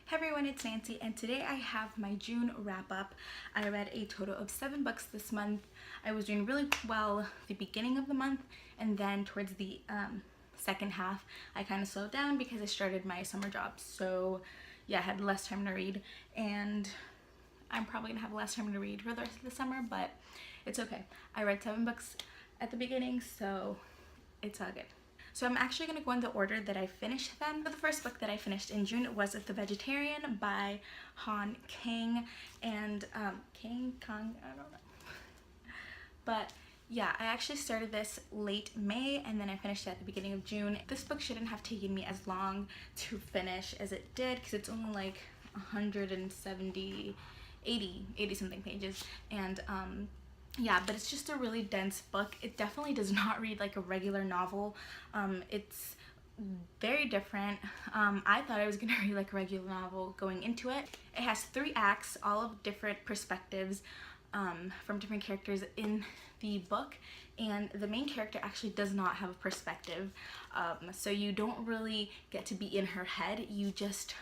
Hey everyone, it's Nancy, and today I have my June wrap up. I read a total of 7 books this month. I was doing really well the beginning of the month, and then towards the second half I kind of slowed down because I started my summer job. So yeah, I had less time to read, and I'm probably gonna have less time to read for the rest of the summer, but it's okay. I read 7 books at the beginning, so it's all good. So I'm actually going to go in the order that I finished them. So the first book that I finished in June was The Vegetarian by Han Kang and Kang, I don't know. But yeah, I actually started this late May and then I finished it at the beginning of June. This book shouldn't have taken me as long to finish as it did because it's only like 170, 80 something pages, and yeah, but it's just a really dense book. It definitely does not read like a regular novel. It's very different. I thought I was gonna read like a regular novel going into it. It has 3 acts, all of different perspectives from different characters in the book, and the main character actually does not have a perspective. So you don't really get to be in her head. You just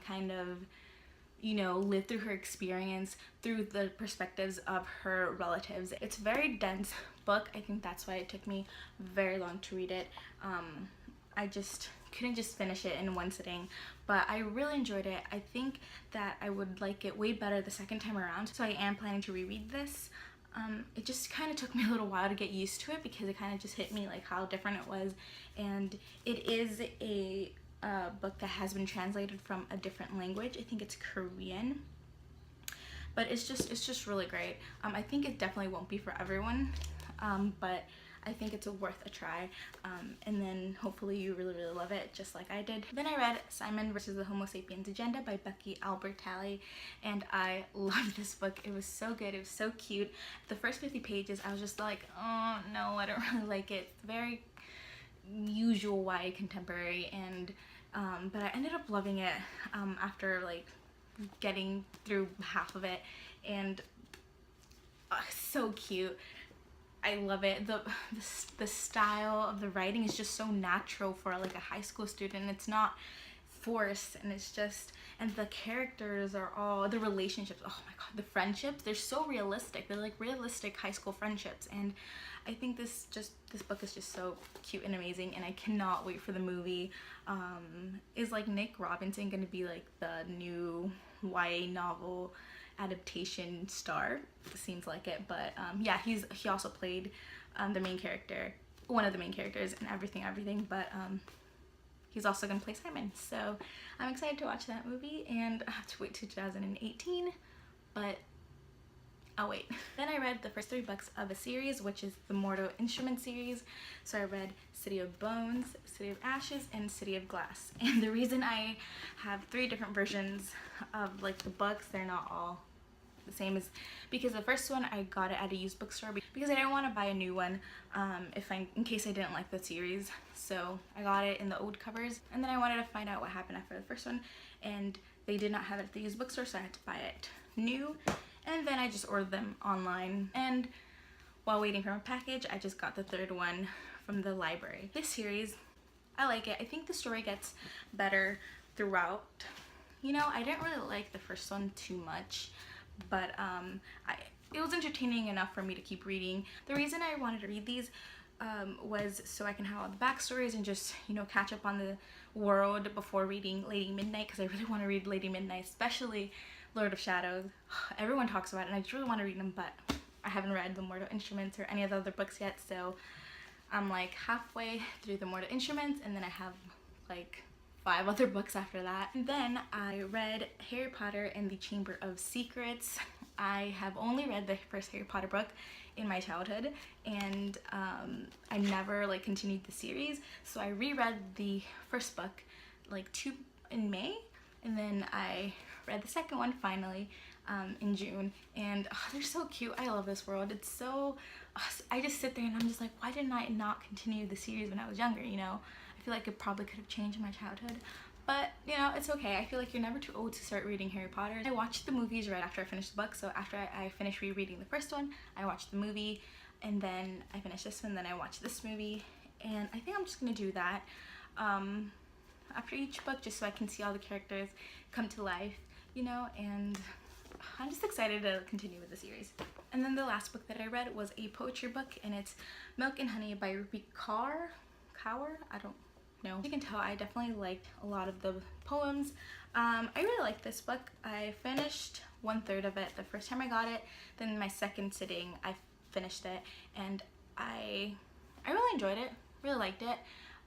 kind of, you know, live through her experience through the perspectives of her relatives. It's a very dense book. I think that's why it took me very long to read it. I just couldn't just finish it in one sitting, but I really enjoyed it. I think that I would like it way better the second time around, so I am planning to reread this. It just kind of took me a little while to get used to it because it kind of just hit me like how different it was, and it is a book that has been translated from a different language. I think it's Korean, but it's just really great. I think it definitely won't be for everyone, but I think it's worth a try, and then hopefully you really love it just like I did. Then I read Simon versus the Homo Sapiens Agenda by Becky Albertalli, and I loved this book. It was so good. It was so cute. The first 50 pages I was just like, oh no, I don't really like it. It's very usual YA contemporary, and but I ended up loving it after like getting through half of it, and so cute. I love it. The style of the writing is just so natural for like a high school student. It's not forced, and it's just, and the characters are all, the relationships, oh my god, the friendships, they're so realistic. They're like realistic high school friendships, and I think this book is just so cute and amazing, and I cannot wait for the movie. Is like Nick Robinson gonna be like the new YA novel adaptation star? It seems like it, but yeah, he also played the main character, one of the main characters in everything, but he's also gonna play Simon, so I'm excited to watch that movie, and I have to wait till 2018, but I'll wait. Then I read the first 3 books of a series, which is the Mortal Instruments series. So I read City of Bones, City of Ashes, and City of Glass. And the reason I have 3 different versions of like the books, they're not all the same, is because the first one I got it at a used bookstore because I didn't want to buy a new one in case I didn't like the series. So I got it in the old covers, and then I wanted to find out what happened after the first one, and they did not have it at the used bookstore, so I had to buy it new. And then I just ordered them online, and while waiting for my package, I just got the 3rd one from the library. This series, I like it. I think the story gets better throughout. You know, I didn't really like the first one too much, but it was entertaining enough for me to keep reading. The reason I wanted to read these was so I can have all the backstories and just, you know, catch up on the world before reading Lady Midnight, because I really want to read Lady Midnight, especially Lord of Shadows. Everyone talks about it, and I just really want to read them, but I haven't read the Mortal Instruments or any of the other books yet, so I'm like halfway through the Mortal Instruments, and then I have like 5 other books after that. And then I read Harry Potter and the Chamber of Secrets. I have only read the first Harry Potter book in my childhood, and I never like continued the series, so I reread the first book like in May, and then I read the second one finally in June, and they're so cute. I love this world. It's so, I just sit there and I'm just like, why didn't I not continue the series when I was younger, you know? I feel like it probably could have changed in my childhood, but you know, it's okay. I feel like you're never too old to start reading Harry Potter. I watched the movies right after I finished the book, so after I finished rereading the first one, I watched the movie, and then I finished this one, then I watched this movie, and I think I'm just gonna do that. after each book just so I can see all the characters come to life, you know, and I'm just excited to continue with the series. And then the last book that I read was a poetry book, and it's Milk and Honey by Rupi Kaur. I don't know. As you can tell, I definitely liked a lot of the poems. I really liked this book. I finished 1/3 of it the first time I got it. Then my second sitting, I finished it, and I really enjoyed it. Really liked it.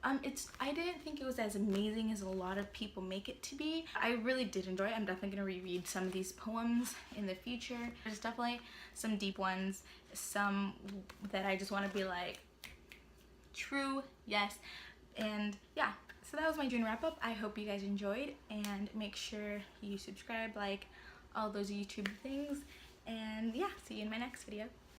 I didn't think it was as amazing as a lot of people make it to be. I really did enjoy it. I'm definitely gonna reread some of these poems in the future. There's definitely some deep ones, some that I just want to be like, true, yes. And yeah, so that was my June wrap up. I hope you guys enjoyed, and make sure you subscribe, like all those YouTube things, and yeah, see you in my next video.